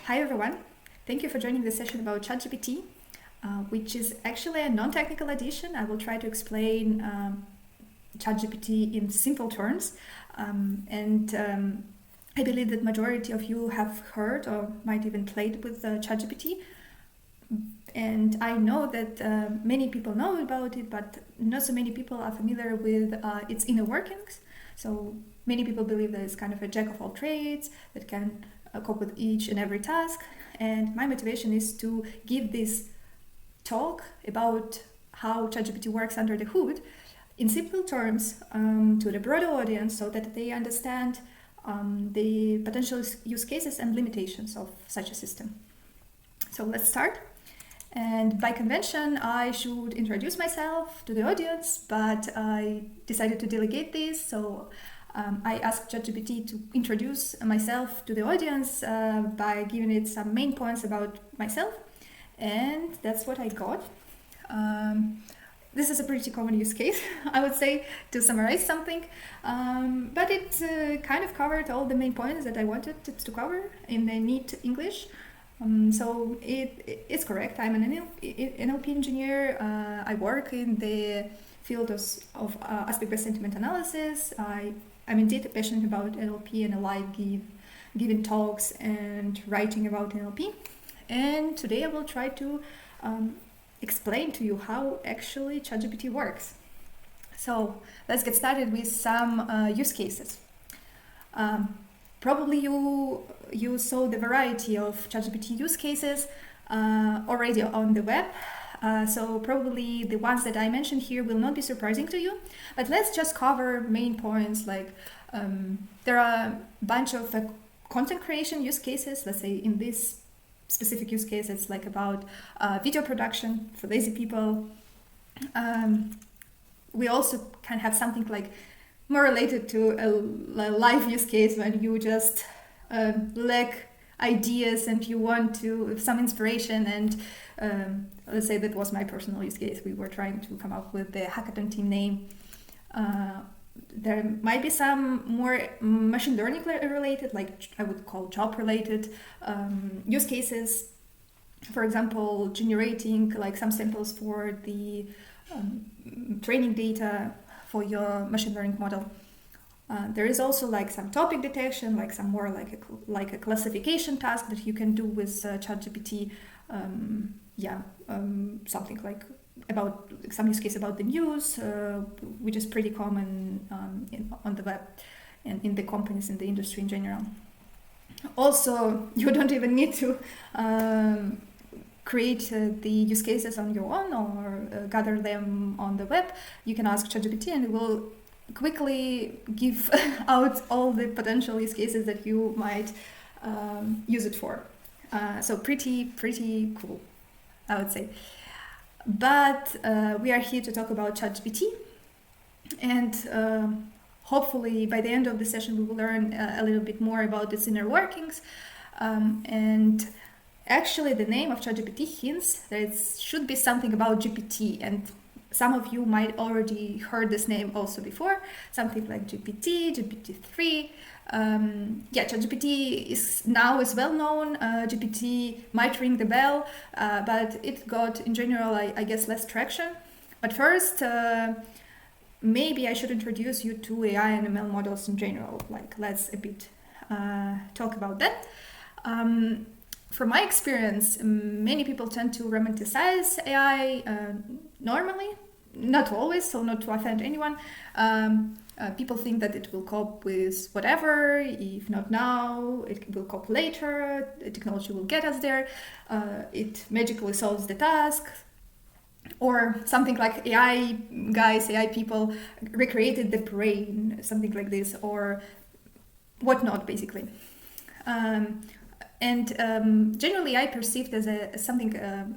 Hi everyone. Thank you for joining this session about ChatGPT, which is actually a non-technical edition. I will try to explain ChatGPT in simple terms, and I believe that majority of you have heard or might even played with ChatGPT. And I know that many people know about it, but not so many people are familiar with its inner workings. So many people believe that it's kind of a jack of all trades that can cope with each and every task. And my motivation is to give this talk about how ChatGPT works under the hood in simple terms to the broader audience so that they understand the potential use cases and limitations of such a system. So let's start. And by convention, I should introduce myself to the audience, but I decided to delegate this. So I asked ChatGPT to introduce myself to the audience by giving it some main points about myself. And that's what I got. This is a pretty common use case, I would say, to summarize something. But it kind of covered all the main points that I wanted it to cover in a neat English. So it's correct. I'm an NLP engineer. I work in the field of aspect-based sentiment analysis. I'm indeed passionate about NLP, and I like giving talks and writing about NLP. And today I will try to explain to you how actually ChatGPT works. So let's get started with some use cases. Probably you saw the variety of ChatGPT use cases already on the web. So probably the ones that I mentioned here will not be surprising to you, but let's just cover main points. Like there are a bunch of content creation use cases. Let's say in this specific use case, it's like about video production for lazy people. We also can have something like more related to a live use case when you just lack ideas and you want to some inspiration. And let's say that was my personal use case. We were trying to come up with the hackathon team name. There might be some more machine learning related, like I would call job related use cases. For example, generating like some samples for the training data for your machine learning model. There is also like some topic detection, like some more like a classification task that you can do with ChatGPT. Something like about some use case about the news, which is pretty common on the web and in the companies in the industry in general. Also, you don't even need to create the use cases on your own or gather them on the web. You can ask ChatGPT and it will quickly give out all the potential use cases that you might use it for. So pretty cool, I would say. But we are here to talk about ChatGPT, and hopefully by the end of the session we will learn a little bit more about its inner workings. And actually the name of ChatGPT hints that it should be something about GPT, and some of you might already heard this name also before, something like GPT, GPT-3. ChatGPT is now well known. GPT might ring the bell, but it got in general, I guess, less traction. But first, maybe I should introduce you to AI and ML models in general. Like, let's a bit talk about that. From my experience, many people tend to romanticize AI normally, not always, so not to offend anyone. People think that it will cope with whatever, if not now, it will cope later, the technology will get us there, it magically solves the task, or something like AI guys, AI people recreated the brain, something like this, or whatnot, basically. Generally I perceived as something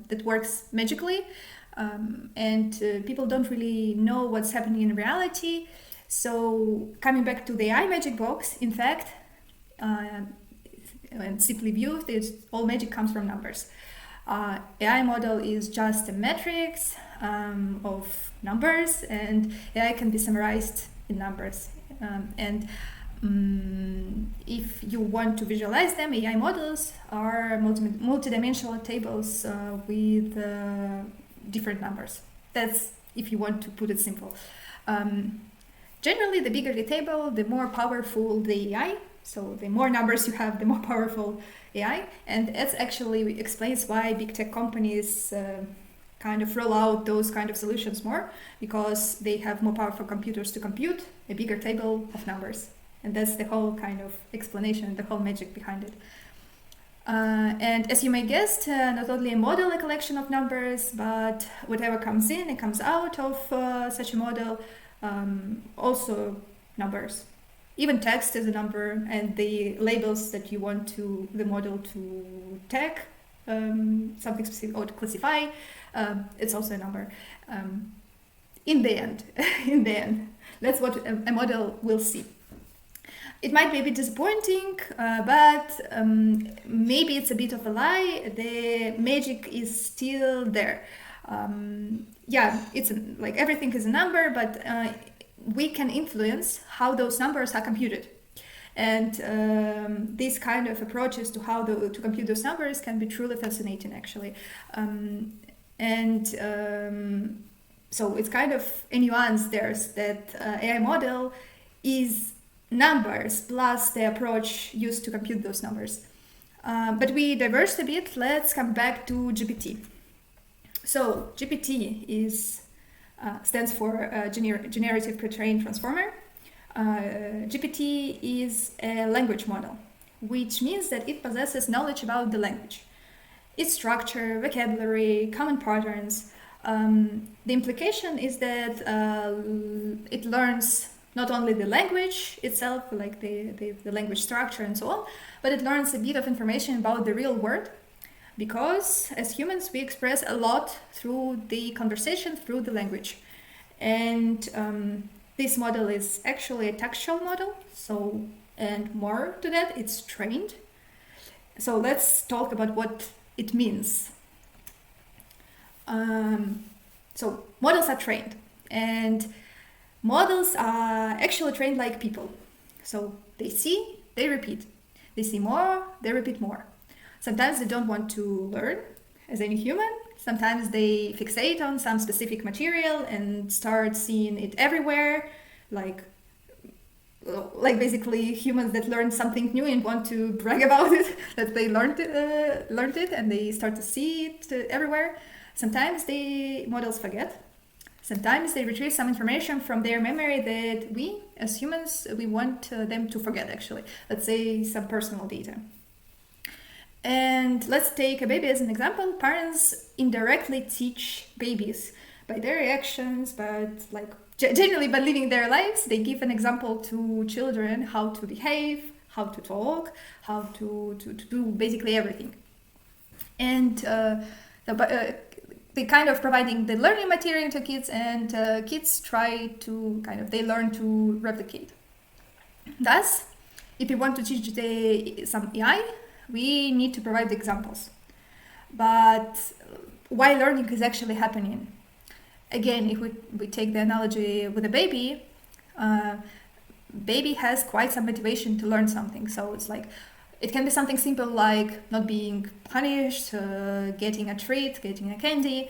that works magically, and people don't really know what's happening in reality. So coming back to the AI magic box, in fact, and simply viewed, all magic comes from numbers. AI model is just a matrix of numbers, and AI can be summarized in numbers. And If you want to visualize them, AI models are multidimensional tables with different numbers. That's if you want to put it simple. Generally, the bigger the table, the more powerful the AI. So the more numbers you have, the more powerful AI. And that actually explains why big tech companies kind of roll out those kind of solutions more, because they have more powerful computers to compute a bigger table of numbers. And that's the whole kind of explanation, the whole magic behind it. And as you may guess, not only a model, a collection of numbers, but whatever comes in and comes out of such a model, also numbers. Even text is a number, and the labels that you want the model to tag something specific or to classify, it's also a number. In the end, that's what a model will see. It might be a bit disappointing, but maybe it's a bit of a lie. The magic is still there. It's like everything is a number, but we can influence how those numbers are computed. And these kind of approaches to how to compute those numbers can be truly fascinating, actually. So it's kind of a nuance there that AI model is numbers plus the approach used to compute those numbers. But we diverged a bit. Let's come back to GPT. So GPT stands for Generative Pre-trained Transformer. GPT is a language model, which means that it possesses knowledge about the language, its structure, vocabulary, common patterns. The implication is that it learns not only the language itself, like the language structure and so on, but it learns a bit of information about the real world, because as humans we express a lot through the conversation, through the language. And this model is actually a textual model, and more to that, it's trained. So let's talk about what it means. So models are trained, and models are actually trained like people. So they see, they repeat. They see more, they repeat more. Sometimes they don't want to learn as any human. Sometimes they fixate on some specific material and start seeing it everywhere, like basically humans that learn something new and want to brag about it, that they learned it and they start to see it everywhere. Sometimes the models forget. Sometimes they retrieve some information from their memory that we, as humans, we want them to forget, actually. Let's say some personal data. And let's take a baby as an example. Parents indirectly teach babies by their reactions, but generally by living their lives. They give an example to children how to behave, how to talk, how to do basically everything. And they kind of providing the learning material to kids, and kids they learn to replicate. Thus, if we want to teach some AI, we need to provide examples. But why learning is actually happening? Again, if we take the analogy with a baby, baby has quite some motivation to learn something. So it's like, it can be something simple like not being punished, getting a treat, getting a candy,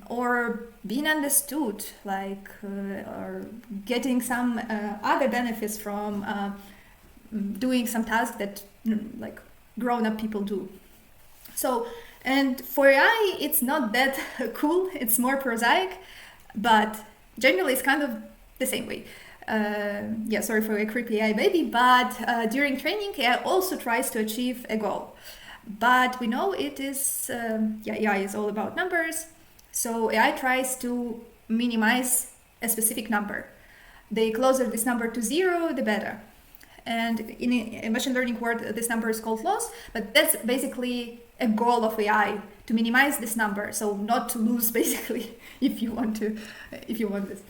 or being understood, or getting some other benefits from doing some task that grown-up people do. So, and for AI, it's not that cool. It's more prosaic, but generally it's kind of the same way. Sorry for a creepy AI baby, but during training, AI also tries to achieve a goal. But we know it is, AI is all about numbers. So AI tries to minimize a specific number. The closer this number to zero, the better. And in a machine learning word, this number is called loss, but that's basically a goal of AI, to minimize this number. So not to lose, basically, if you want this.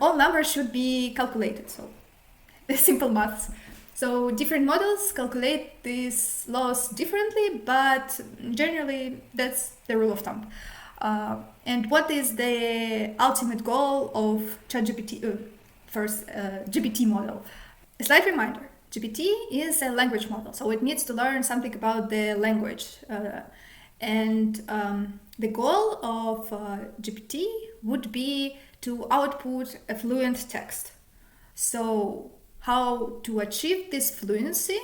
All numbers should be calculated. So simple maths. So different models calculate this loss differently, but generally that's the rule of thumb. And what is the ultimate goal of ChatGPT? first GPT model. A slight reminder, GPT is a language model, so it needs to learn something about the language. And the goal of GPT would be to output a fluent text. So how to achieve this fluency?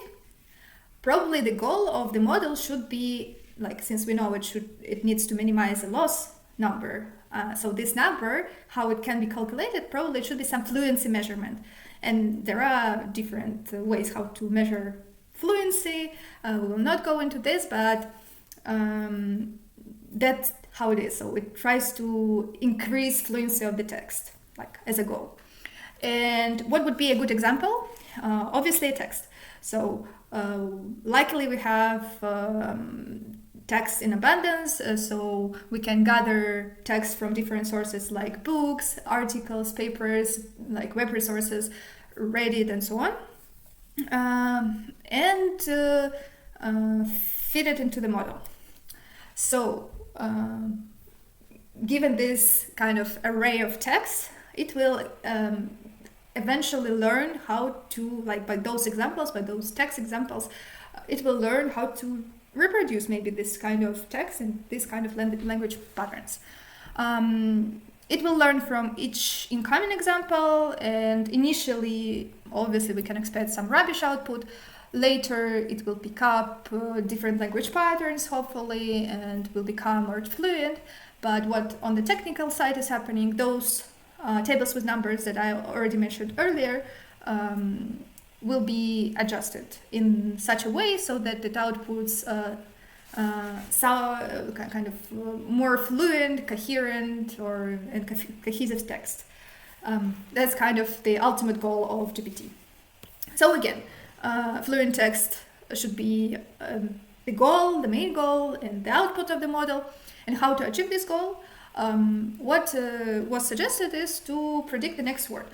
Probably the goal of the model should be, like, since we know it needs to minimize the loss number. So this number, how it can be calculated, probably it should be some fluency measurement. And there are different ways how to measure fluency. We will not go into this, but that's how it is. So it tries to increase fluency of the text, like as a goal. And what would be a good example? Obviously a text. So likely we have text in abundance, so we can gather text from different sources like books, articles, papers, like web resources, Reddit, and so on, and feed it into the model. So given this kind of array of text, it will eventually learn how to, like by those text examples, it will learn how to reproduce maybe this kind of text and this kind of language patterns. It will learn from each incoming example, and initially, obviously, we can expect some rubbish output. Later, it will pick up different language patterns, hopefully, and will become more fluent. But what on the technical side is happening, those tables with numbers that I already mentioned earlier will be adjusted in such a way so that it outputs kind of more fluent, coherent, and cohesive text. That's kind of the ultimate goal of GPT. So again, fluent text should be the goal, the main goal, and the output of the model. And how to achieve this goal? What was suggested is to predict the next word.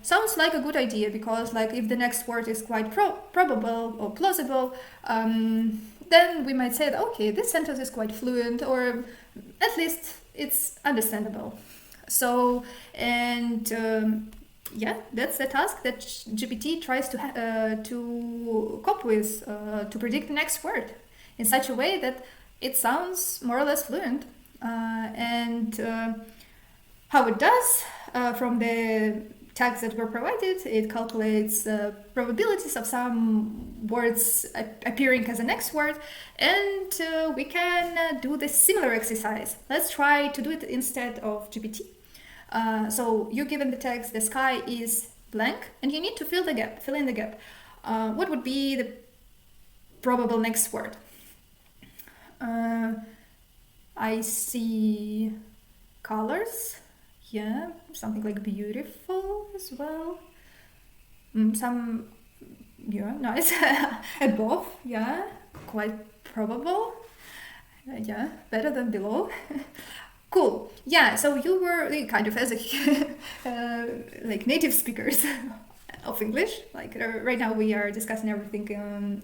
Sounds like a good idea, because like if the next word is quite probable or plausible, then we might say that, okay, this sentence is quite fluent, or at least it's understandable. So, and yeah, that's the task that GPT tries to cope with, to predict the next word in such a way that it sounds more or less fluent. And how it does, from the tags that were provided, it calculates probabilities of some words appearing as a next word, and we can do this similar exercise. Let's try to do it instead of GPT. So you're given the text, the sky is blank, and you need to fill in the gap. What would be the probable next word? I see colors. Yeah, something like beautiful as well. Some, yeah, nice. Above, yeah, quite probable. Yeah, better than below. Cool. Yeah, so you were kind of as a like native speakers of English. Like right now we are discussing everything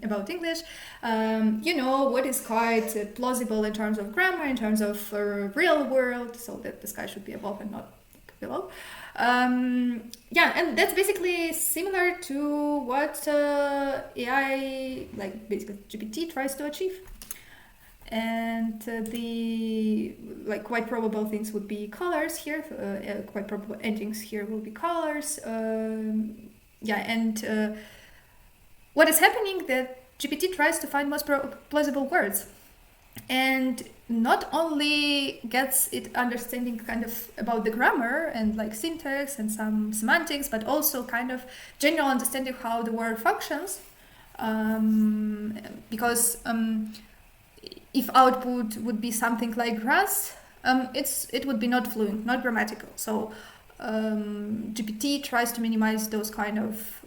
about English. You know what is quite plausible in terms of grammar, in terms of real world, so that the sky should be above and not below. Yeah, and that's basically similar to what AI, like basically GPT, tries to achieve. And the like quite probable things would be colors here. Quite probable endings here will be colors. Yeah, and what is happening that GPT tries to find most plausible words, and not only gets it understanding kind of about the grammar and like syntax and some semantics, but also kind of general understanding how the word functions, because if output would be something like grass, it would be not fluent, not grammatical. So GPT tries to minimize those kind of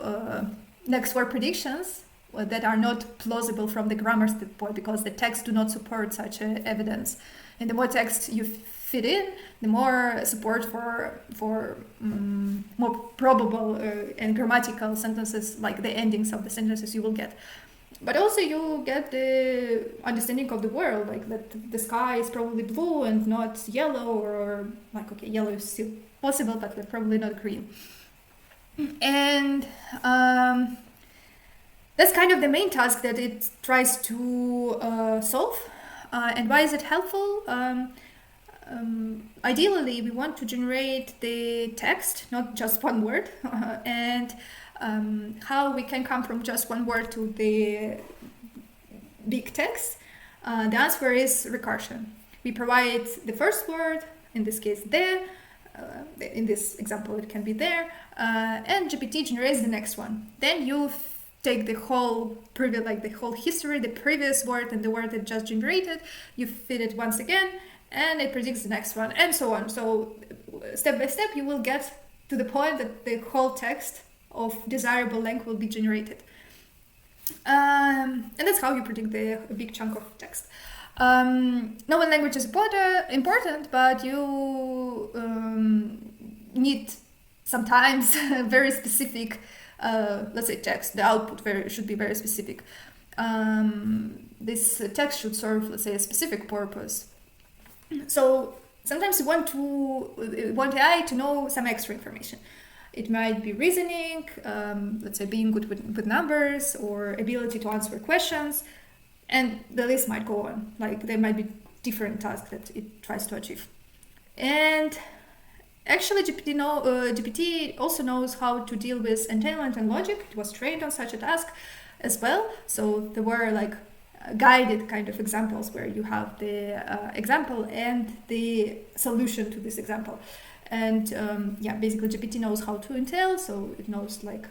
next word predictions that are not plausible from the grammar standpoint, because the text do not support such evidence. And the more text you fit in, the more support for more probable and grammatical sentences, like the endings of the sentences you will get. But also you get the understanding of the world, like that the sky is probably blue and not yellow, or like, okay, yellow is still possible, but probably not green. And that's kind of the main task that it tries to solve. And why is it helpful? Ideally, we want to generate the text, not just one word, and how we can come from just one word to the big text. The answer is recursion. We provide the first word, in this case there, in this example it can be there, and GPT generates the next one. Then you take the whole previous, like the whole history, the previous word and the word that just generated, you feed it once again, and it predicts the next one, and so on. So step by step you will get to the point that the whole text of desirable length will be generated. And that's how you predict a big chunk of text. Knowing language is important, but you need sometimes very specific, let's say text. The output should be very specific. This text should serve, let's say, a specific purpose. So sometimes you want AI to know some extra information. It might be reasoning, let's say being good with numbers, or ability to answer questions, and the list might go on. Like there might be different tasks that it tries to achieve. And actually GPT also knows how to deal with entailment and logic. It was trained on such a task as well. So there were like guided kind of examples where you have the example and the solution to this example. And basically GPT knows how to entail, so it knows like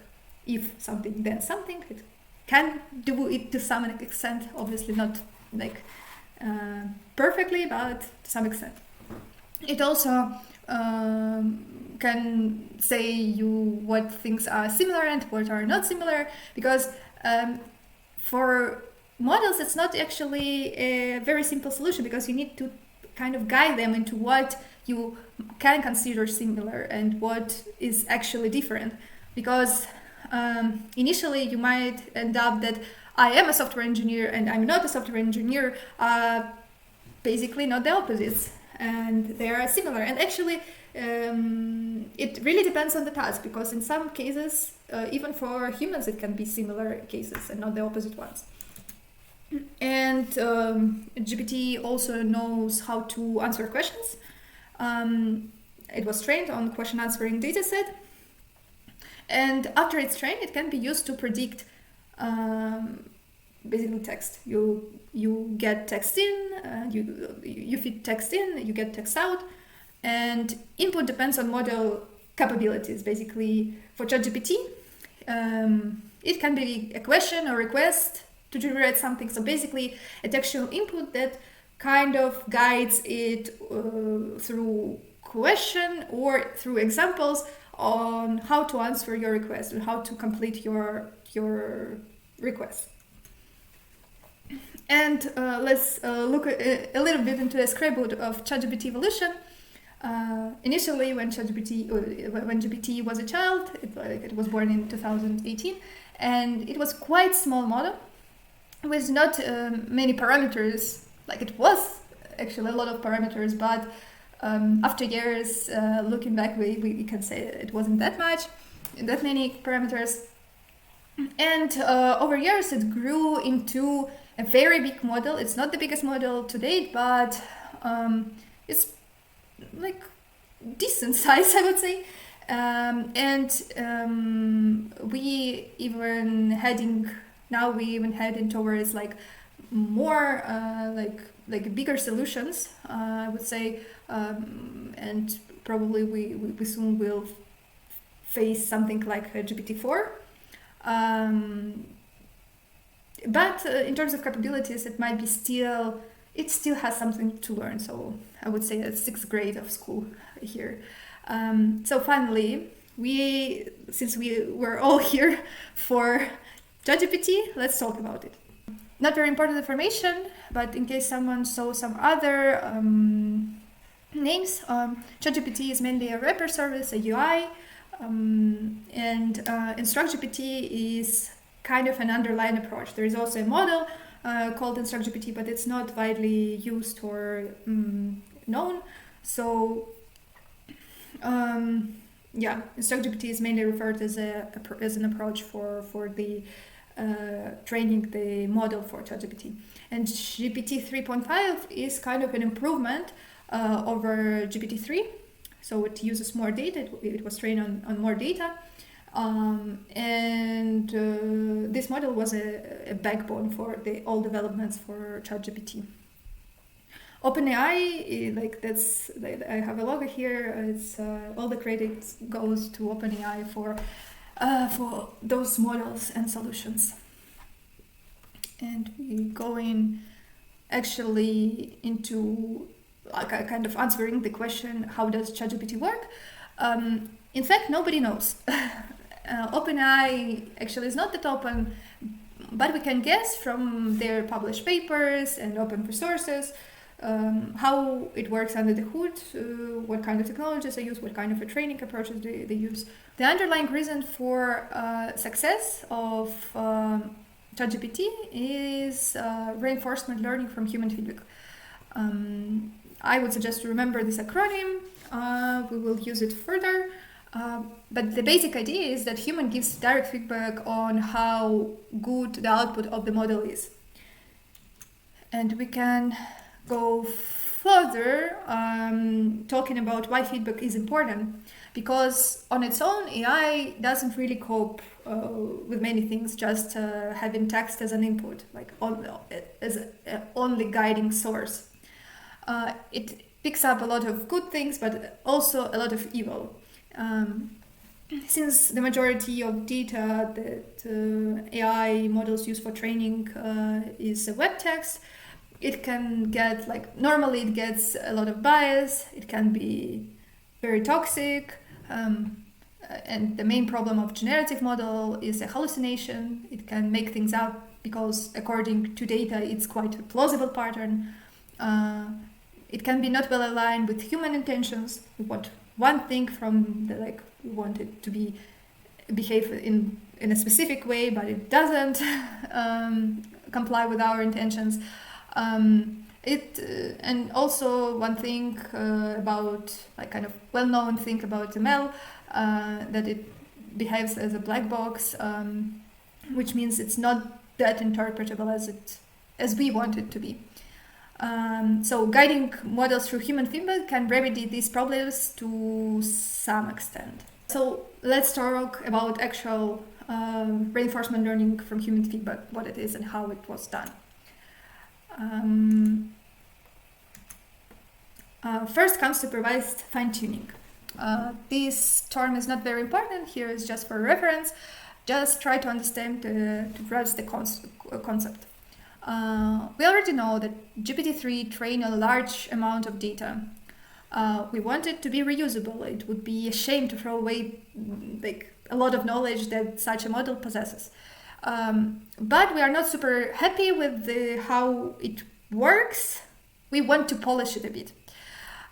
if something then something. It can do it to some extent, obviously not like perfectly, but to some extent. It also can say you what things are similar and what are not similar, because for models it's not actually a very simple solution, because you need to kind of guide them into what you can consider similar and what is actually different. Because initially you might end up that I am a software engineer and I'm not a software engineer, basically not the opposites, and they are similar. And actually it really depends on the task, because in some cases even for humans it can be similar cases and not the opposite ones. And GPT also knows how to answer questions. It was trained on question answering dataset, and after it's trained it can be used to predict basically text. You get text in, you feed text in, you get text out, and input depends on model capabilities. Basically for ChatGPT it can be a question or request to generate something. So basically a textual input that kind of guides it through question or through examples on how to answer your request and how to complete your request. And let's look a little bit into a scrapbook of ChatGPT evolution. Initially, when GPT was a child, it was born in 2018, and it was quite small model with not many parameters. Like it was actually a lot of parameters, but after years, looking back, we can say it wasn't that many parameters. And over years, it grew into a very big model. It's not the biggest model to date, but it's like decent size, I would say. We even heading towards like more like bigger solutions, I would say, and probably we soon will face something like GPT-4. But in terms of capabilities, it might be it still has something to learn. So I would say that's 6th grade of school here. So finally, since we were all here for ChatGPT, let's talk about it. Not very important information, but in case someone saw some other names, ChatGPT is mainly a wrapper service, a UI, and InstructGPT is kind of an underlying approach. There is also a model called InstructGPT, but it's not widely used or known. So InstructGPT is mainly referred as an approach for the training the model for ChatGPT. And GPT 3.5 is kind of an improvement over GPT-3. So it uses more data, it was trained on more data. This model was a backbone for all developments for ChatGPT. OpenAI, I have a logo here. It's all the credit goes to OpenAI for those models and solutions. And we going actually into kind of answering the question, how does ChatGPT work? In fact, nobody knows. OpenAI actually is not that open, but we can guess from their published papers and open resources how it works under the hood, what kind of technologies they use, what kind of training approaches they use. The underlying reason for success of ChatGPT is reinforcement learning from human feedback. I would suggest to remember this acronym. We will use it further. But the basic idea is that human gives direct feedback on how good the output of the model is. And we can go further talking about why feedback is important, because on its own AI doesn't really cope with many things, just having text as an input, as only guiding source. It picks up a lot of good things, but also a lot of evil. Since the majority of data that AI models use for training is web text, it can get, normally it gets a lot of bias, it can be very toxic, and the main problem of generative model is a hallucination. It can make things up because according to data it's quite a plausible pattern. It can be not well aligned with human intentions. We want one thing from we want it to behave in a specific way, but it doesn't comply with our intentions. And also one thing about kind of well-known thing about ML, that it behaves as a black box, which means it's not that interpretable as we want it to be. So guiding models through human feedback can remedy these problems to some extent. So let's talk about actual reinforcement learning from human feedback, what it is and how it was done. First comes supervised fine-tuning. This term is not very important here, it's just for reference. Just try to understand, to grasp the concept. We already know that GPT-3 trained a large amount of data. We want it to be reusable. It would be a shame to throw away a lot of knowledge that such a model possesses. But we are not super happy with how it works. We want to polish it a bit.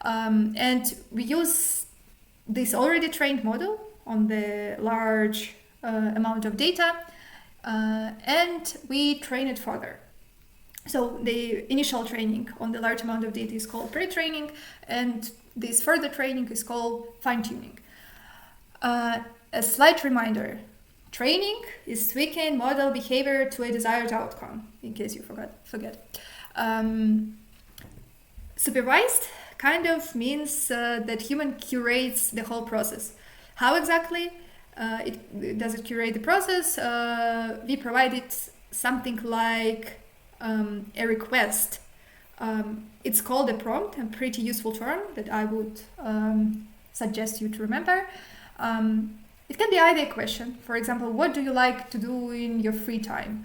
And we use this already trained model on the large amount of data, and we train it further. So the initial training on the large amount of data is called pre-training, and this further training is called fine-tuning. A slight reminder, training is tweaking model behavior to a desired outcome, in case you forget. Supervised kind of means that human curates the whole process. How exactly does it curate the process? We provided something like a request. It's called a prompt, a pretty useful term that I would suggest you to remember. It can be either a question, for example, what do you like to do in your free time?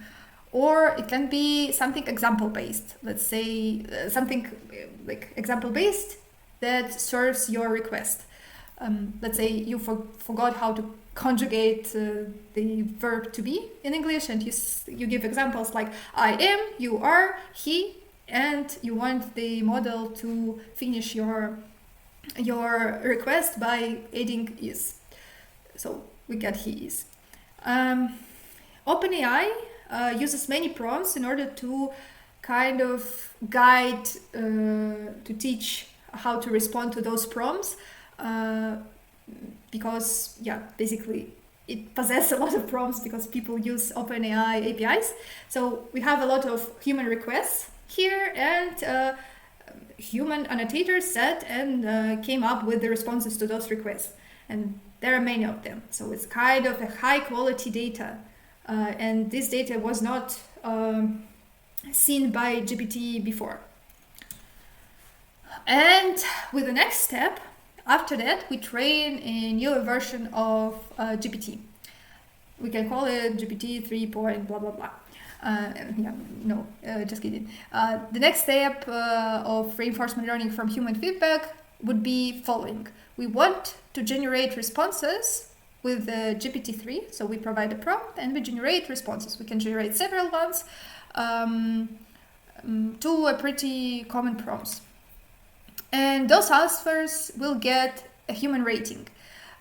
Or it can be something example-based, let's say something like example-based that serves your request. Let's say you forgot how to conjugate the verb to be in English, and you give examples like I am, you are, he, and you want the model to finish your request by adding is. So we get he is. OpenAI uses many prompts in order to kind of guide, to teach how to respond to those prompts. because basically it possesses a lot of prompts because people use OpenAI APIs. So we have a lot of human requests here, and human annotators sat and came up with the responses to those requests. And there are many of them. So it's kind of a high quality data. And this data was not seen by GPT before. And with the next step, after that, we train a newer version of GPT. We can call it GPT 3 point blah blah blah. Just kidding. The next step of reinforcement learning from human feedback would be following. We want to generate responses with GPT-3. So we provide a prompt and we generate responses. We can generate several ones to a pretty common prompts. And those answers will get a human rating.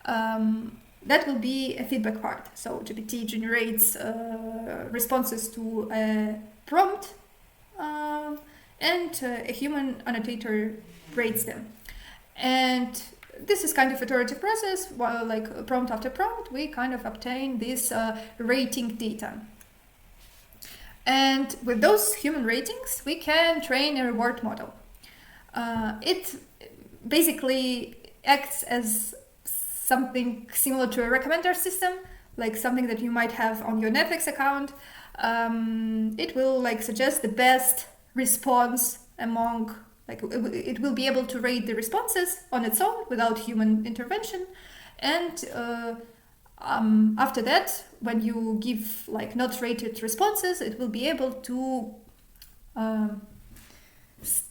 That will be a feedback part. So GPT generates responses to a prompt, and a human annotator rates them. And this is kind of an iterative process. While like prompt after prompt, we kind of obtain this rating data. And with those human ratings, we can train a reward model. It basically acts as something similar to a recommender system, like something that you might have on your Netflix account. It will like suggest the best response among, like it will be able to rate the responses on its own without human intervention. And after that, when you give like not rated responses, it will be able to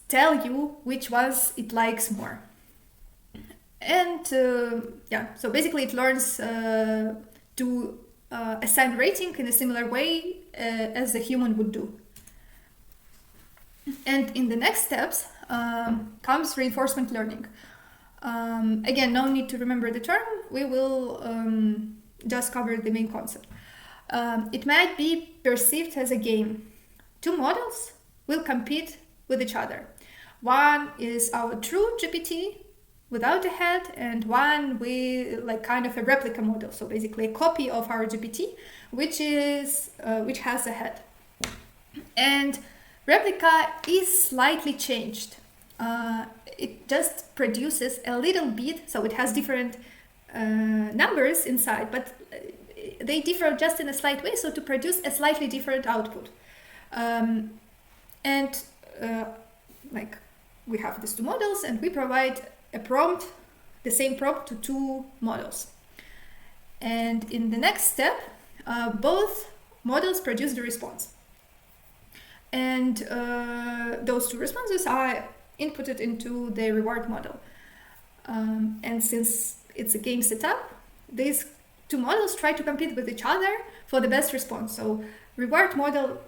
tell you which ones it likes more. And so basically it learns to assign rating in a similar way as a human would do. And in the next steps comes reinforcement learning. Again, no need to remember the term. We will just cover the main concept. It might be perceived as a game. Two models will compete with each other. One is our true GPT without a head, and one with like kind of a replica model. So basically a copy of our GPT, which has a head. And replica is slightly changed. It just produces a little bit, so it has different numbers inside, but they differ just in a slight way, so to produce a slightly different output. Like we have these two models, and we provide a prompt, the same prompt to two models. And in the next step, both models produce the response. And those two responses are inputted into the reward model. And since it's a game setup, these two models try to compete with each other for the best response. So reward model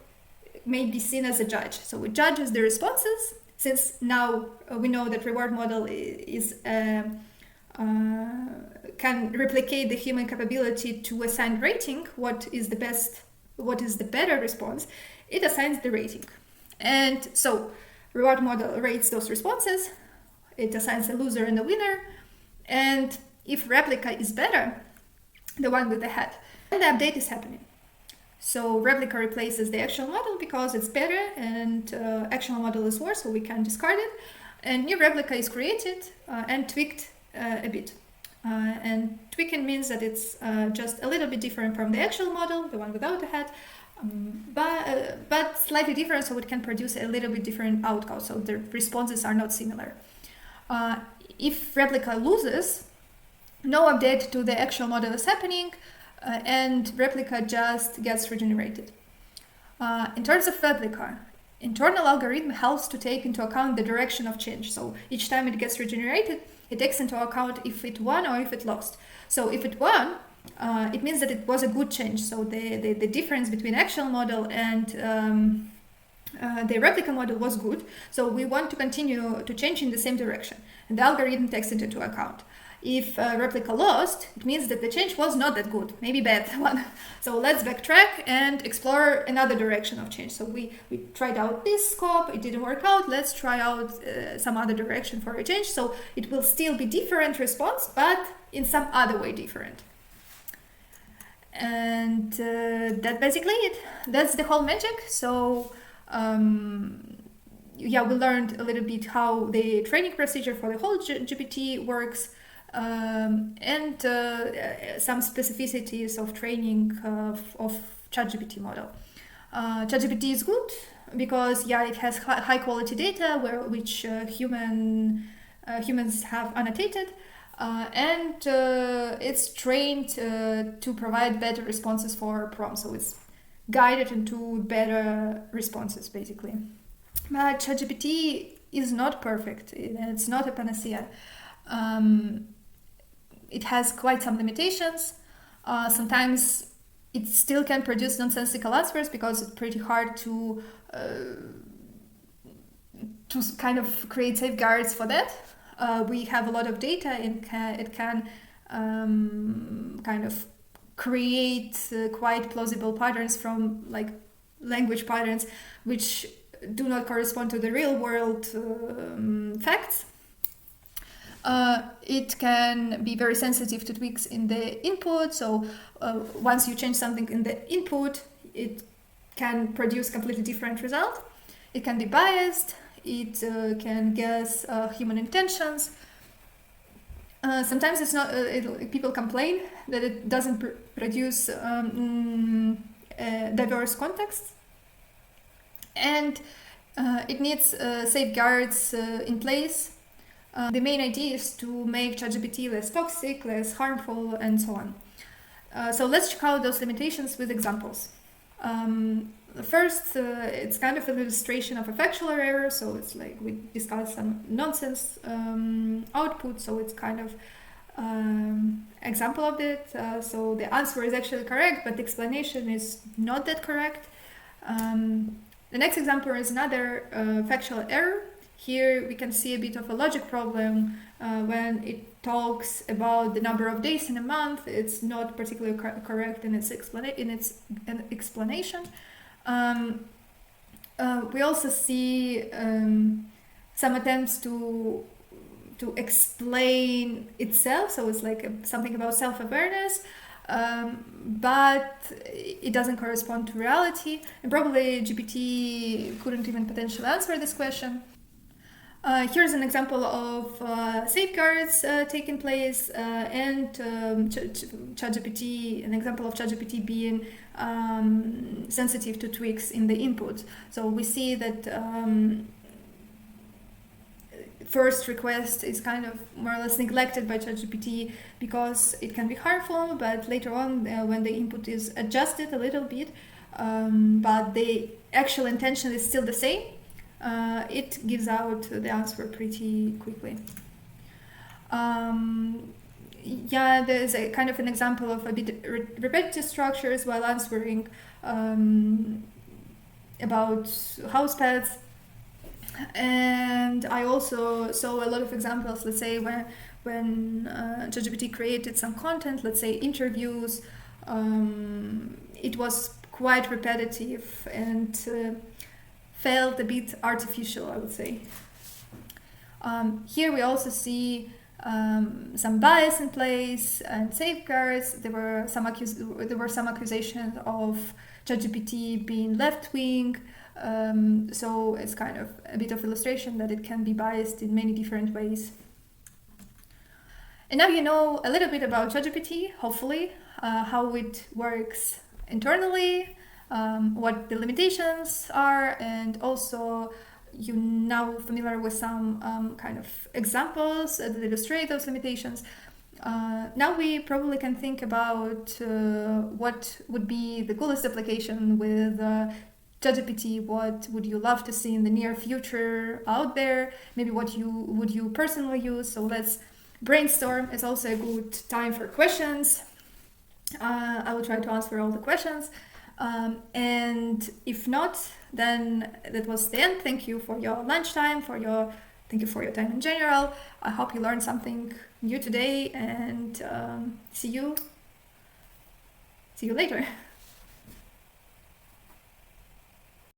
may be seen as a judge. So it judges the responses. Since now we know that reward model can replicate the human capability to assign rating, what is the better response, it assigns the rating. And so reward model rates those responses, it assigns a loser and a winner, and if replica is better, the one with the head, then the update is happening. So replica replaces the actual model because it's better, and actual model is worse, so we can discard it. And new replica is created and tweaked a bit. And tweaking means that it's just a little bit different from the actual model, the one without the head, but slightly different, so it can produce a little bit different outcome. So the responses are not similar. If replica loses, no update to the actual model is happening, and replica just gets regenerated. In terms of replica, internal algorithm helps to take into account the direction of change. So each time it gets regenerated, it takes into account if it won or if it lost. So if it won, it means that it was a good change. So the difference between actual model and the replica model was good. So we want to continue to change in the same direction. And the algorithm takes it into account. If a replica lost, it means that the change was not that good, maybe bad one. So let's backtrack and explore another direction of change. So we tried out this scope, it didn't work out, let's try out some other direction for a change. So it will still be different response, but in some other way different. And that's basically it. That's the whole magic. So yeah, we learned a little bit how the training procedure for the whole GPT works, and some specificities of training of ChatGPT model. ChatGPT is good because it has high quality data which humans have annotated, and it's trained to provide better responses for prompts. So it's guided into better responses basically. But ChatGPT is not perfect. It's not a panacea. It has quite some limitations. Sometimes it still can produce nonsensical answers because it's pretty hard to kind of create safeguards for that. We have a lot of data and it can kind of create quite plausible patterns from like language patterns which do not correspond to the real world facts. It can be very sensitive to tweaks in the input. So once you change something in the input, it can produce completely different result. It can be biased. It can guess human intentions. Sometimes it's not. People complain that it doesn't produce diverse contexts, and it needs safeguards in place. The main idea is to make ChatGPT less toxic, less harmful, and so on. So let's check out those limitations with examples. First, it's kind of an illustration of a factual error. So it's like we discussed some nonsense output. So it's kind of example of it. So the answer is actually correct, but the explanation is not that correct. The next example is another factual error. Here we can see a bit of a logic problem when it talks about the number of days in a month. It's not particularly correct in its explanation. We also see some attempts to explain itself. So it's like something about self-awareness. But it doesn't correspond to reality, and probably GPT couldn't even potentially answer this question. Here's an example of safeguards taking place and ChatGPT, an example of ChatGPT being sensitive to tweaks in the input. So we see that first request is kind of more or less neglected by ChatGPT because it can be harmful, but later on when the input is adjusted a little bit, but the actual intention is still the same, it gives out the answer pretty quickly. There's a kind of an example of a bit repetitive structures while answering about house pets. And I also saw a lot of examples, let's say when ChatGPT created some content, let's say interviews, it was quite repetitive and felt a bit artificial, I would say. Here we also see some bias in place and safeguards. There were some accusations of ChatGPT being left-wing. So it's kind of a bit of illustration that it can be biased in many different ways. And now you know a little bit about ChatGPT, hopefully, how it works internally, what the limitations are, and also you're now familiar with some kind of examples that illustrate those limitations. Now we probably can think about what would be the coolest application with ChatGPT. What would you love to see in the near future out there? Maybe what would you personally use? So let's brainstorm. It's also a good time for questions. I will try to answer all the questions. And if not, then that was the end. Thank you for your lunchtime, for your Thank you for your time in general. I hope you learned something new today, and see you later.